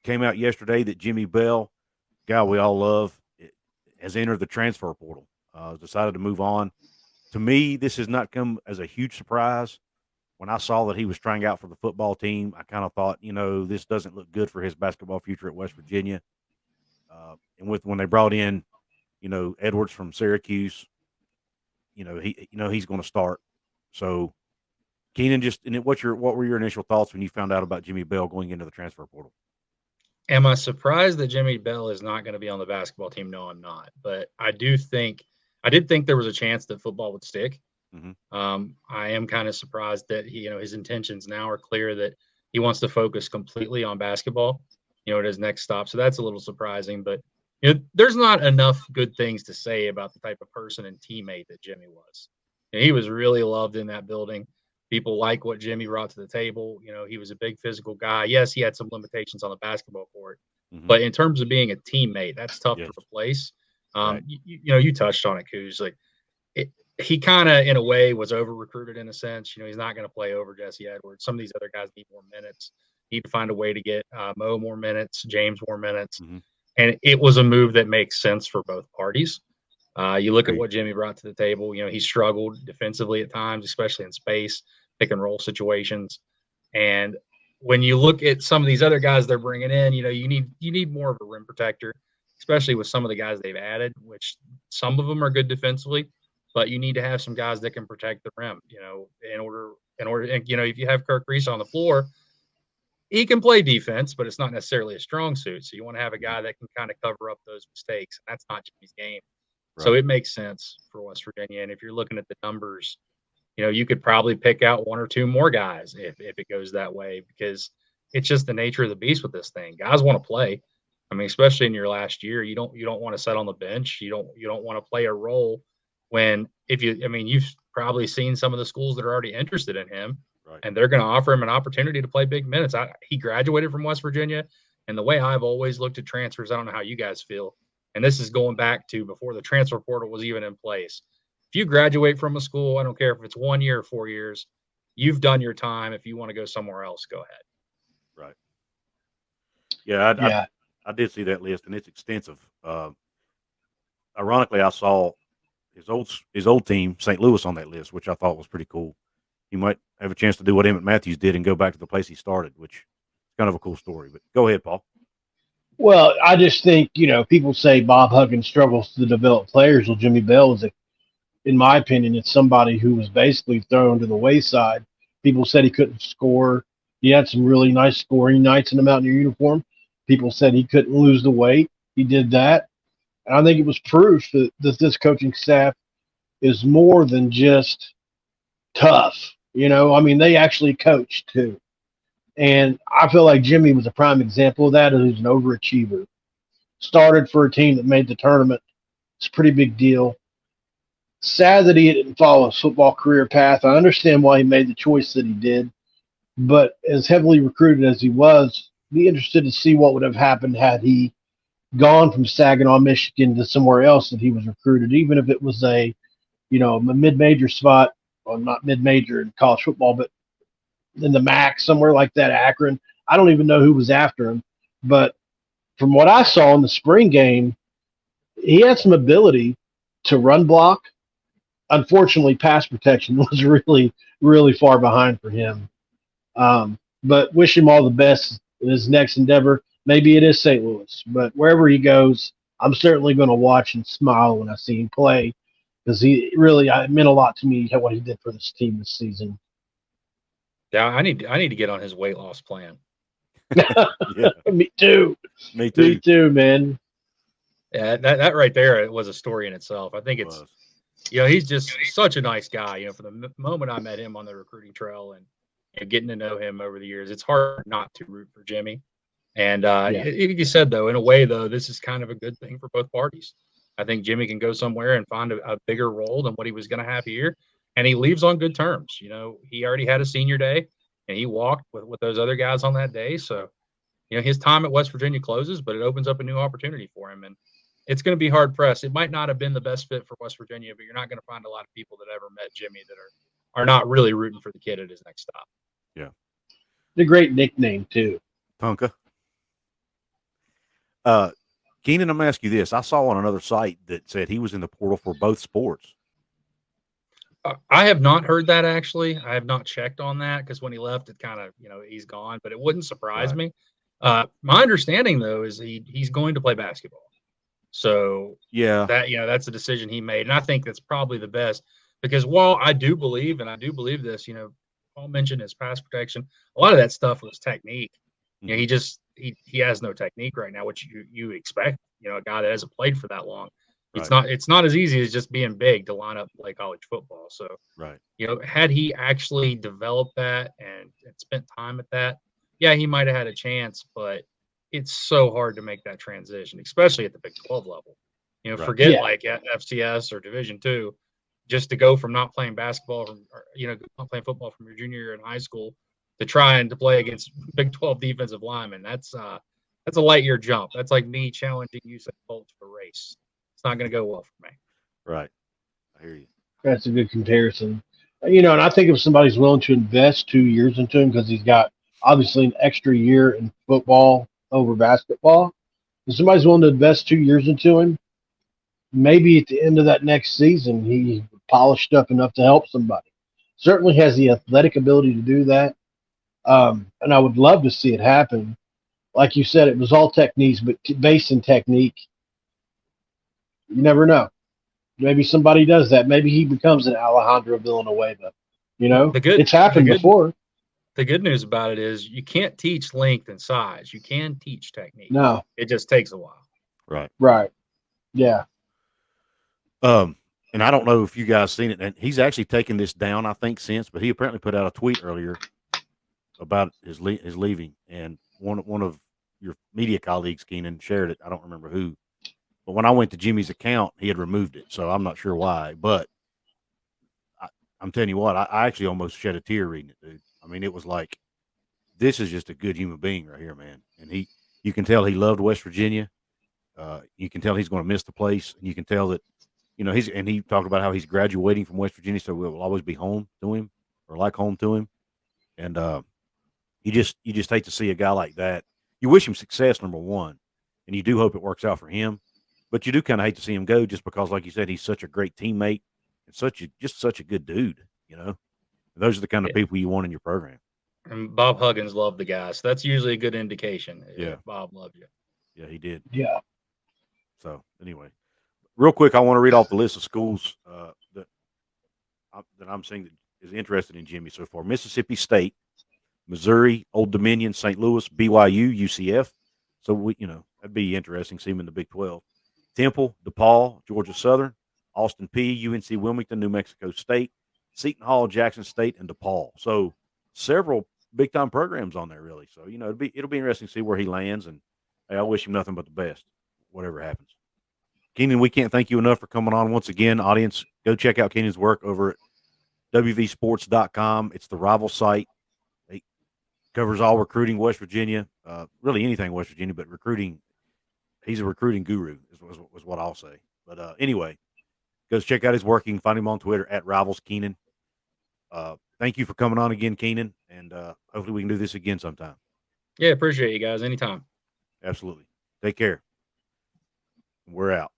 came out yesterday that Jimmy Bell, guy we all love, has entered the transfer portal. Decided to move on. To me, this has not come as a huge surprise. When I saw that he was trying out for the football team, I kind of thought, this doesn't look good for his basketball future at West Virginia. And when they brought in, Edwards from Syracuse, he's going to start. So Keenan, what were your initial thoughts when you found out about Jimmy Bell going into the transfer portal? Am I surprised that Jimmy Bell is not going to be on the basketball team? No, I'm not. But I did think there was a chance that football would stick. Mm-hmm. I am kind of surprised that his intentions now are clear that he wants to focus completely on basketball, at his next stop. So that's a little surprising. But there's not enough good things to say about the type of person and teammate that Jimmy was. He was really loved in that building. People like what Jimmy brought to the table. He was a big physical guy. Yes, he had some limitations on the basketball court, mm-hmm. but in terms of being a teammate, that's tough to replace. Right. You touched on it, Couz. He kind of, in a way, was over-recruited in a sense. He's not going to play over Jesse Edwards. Some of these other guys need more minutes. Need to find a way to get Mo more minutes, James more minutes. Mm-hmm. And it was a move that makes sense for both parties. You look at what Jimmy brought to the table. He struggled defensively at times, especially in space, pick and roll situations. And when you look at some of these other guys they're bringing in, you need more of a rim protector, especially with some of the guys they've added, which some of them are good defensively, but you need to have some guys that can protect the rim. In order, and if you have Kirk Reese on the floor, he can play defense, but it's not necessarily a strong suit. So you want to have a guy that can kind of cover up those mistakes. And that's not Jimmy's game. Right. So it makes sense for West Virginia. And if you're looking at the numbers, you could probably pick out one or two more guys if it goes that way, because it's just the nature of the beast with this thing. Guys want to play. I mean, especially in your last year, you don't want to sit on the bench. You don't want to play a role when you've probably seen some of the schools that are already interested in him, right, and they're going to offer him an opportunity to play big minutes. He graduated from West Virginia, and the way I've always looked at transfers, I don't know how you guys feel, and this is going back to before the transfer portal was even in place. If you graduate from a school, I don't care if it's 1 year or 4 years, you've done your time. If you want to go somewhere else, go ahead. Right. Yeah, I did see that list, and it's extensive. Ironically, I saw his old team, St. Louis, on that list, which I thought was pretty cool. You might have a chance to do what Emmett Matthews did and go back to the place he started, which is kind of a cool story. But go ahead, Paul. Well, I just think, people say Bob Huggins struggles to develop players. Well, Jimmy Bell is, in my opinion, it's somebody who was basically thrown to the wayside. People said he couldn't score. He had some really nice scoring nights in the Mountaineer uniform. People said he couldn't lose the weight. He did that. And I think it was proof that this coaching staff is more than just tough. They actually coached too. And I feel like Jimmy was a prime example of that, who's an overachiever. Started for a team that made the tournament. It's a pretty big deal. Sad that he didn't follow his football career path. I understand why he made the choice that he did. But as heavily recruited as he was, be interested to see what would have happened had he gone from Saginaw, Michigan to somewhere else that he was recruited, even if it was a mid-major spot, or not mid-major in college football, but in the MAC, somewhere like that, Akron. I don't even know who was after him. But from what I saw in the spring game, he had some ability to run block. Unfortunately, pass protection was really, really far behind for him. But wish him all the best in his next endeavor. Maybe it is St. Louis, but wherever he goes, I'm certainly going to watch and smile when I see him play, because it meant a lot to me what he did for this team this season. Yeah, I need to get on his weight loss plan. Yeah. Me too, man. Yeah, that right there, it was a story in itself. I think it's, he's just such a nice guy. From the moment I met him on the recruiting trail and getting to know him over the years, it's hard not to root for Jimmy. And you said, though, in a way, though, this is kind of a good thing for both parties. I think Jimmy can go somewhere and find a bigger role than what he was going to have here. And he leaves on good terms. He already had a senior day, and he walked with those other guys on that day. So, his time at West Virginia closes, but it opens up a new opportunity for him. And it's going to be hard-pressed. It might not have been the best fit for West Virginia, but you're not going to find a lot of people that ever met Jimmy that are not really rooting for the kid at his next stop. Yeah. The great nickname, too. Tonka. Keenan, I'm gonna ask you this. I saw on another site that said he was in the portal for both sports. I have not heard that actually. I have not checked on that because when he left, it kind of he's gone. But it wouldn't surprise me. My understanding though is he's going to play basketball. So Yeah, that that's a decision he made, and I think that's probably the best because while I do believe this, Paul mentioned his pass protection. A lot of that stuff was technique. Mhm. He has no technique right now, which you expect. A guy that hasn't played for that long. Right. It's not as easy as just being big to line up play college football. So Right. had he actually developed that and spent time at that, yeah, he might have had a chance, but it's so hard to make that transition, especially at the Big 12 level. Right. Forget like at FCS or Division II, just to go from not playing basketball not playing football from your junior year in high school to trying to play against Big 12 defensive linemen. That's a light year jump. That's like me challenging Usain Bolt for a race. It's not going to go well for me. Right. I hear you. That's a good comparison. And I think if somebody's willing to invest 2 years into him because he's got obviously an extra year in football over basketball, if somebody's willing to invest 2 years into him, maybe at the end of that next season, he polished up enough to help somebody. Certainly has the athletic ability to do that. And I would love to see it happen. Like you said, it was all techniques, but based in technique. You never know. Maybe somebody does that. Maybe he becomes an Alejandro Villanueva. It's happened before. The good news about it is you can't teach length and size. You can teach technique. No. It just takes a while. Right. Right. Yeah. And I don't know if you guys seen it, and he's actually taken this down, I think, since, but he apparently put out a tweet earlier about his leaving, and one of your media colleagues, Keenan, shared it. I don't remember who, but when I went to Jimmy's account, he had removed it, so I'm not sure why. But I'm telling you what, I actually almost shed a tear reading it, dude. I mean, it was like, this is just a good human being right here, man. And you can tell he loved West Virginia. You can tell he's going to miss the place, and you can tell that, he talked about how he's graduating from West Virginia, so it will always be home to him, or like home to him. And you just hate to see a guy like that. You wish him success, number one, and you do hope it works out for him. But you do kind of hate to see him go, just because, like you said, he's such a great teammate and such a good dude. Those are the kind of people you want in your program. And Bob Huggins loved the guy, so that's usually a good indication. Yeah, Bob loved you. Yeah, he did. Yeah. So anyway, real quick, I want to read off the list of schools that I'm seeing that is interested in Jimmy so far: Mississippi State, Missouri, Old Dominion, St. Louis, BYU, UCF. So that'd be interesting. See him in the Big 12. Temple, DePaul, Georgia Southern, Austin Peay, UNC Wilmington, New Mexico State, Seton Hall, Jackson State, and DePaul. So several big time programs on there, really. So it'll be interesting to see where he lands. And hey, I wish him nothing but the best, whatever happens. Keenan, we can't thank you enough for coming on once again. Audience, go check out Keenan's work over at wvsports.com. It's the rival site. It covers all recruiting West Virginia, really anything West Virginia, but recruiting. He's a recruiting guru, is what I'll say. But anyway, go check out his work. You can find him on Twitter at RivalsKeenan. Thank you for coming on again, Keenan, and hopefully we can do this again sometime. Yeah, appreciate you guys. Anytime. Absolutely. Take care. We're out.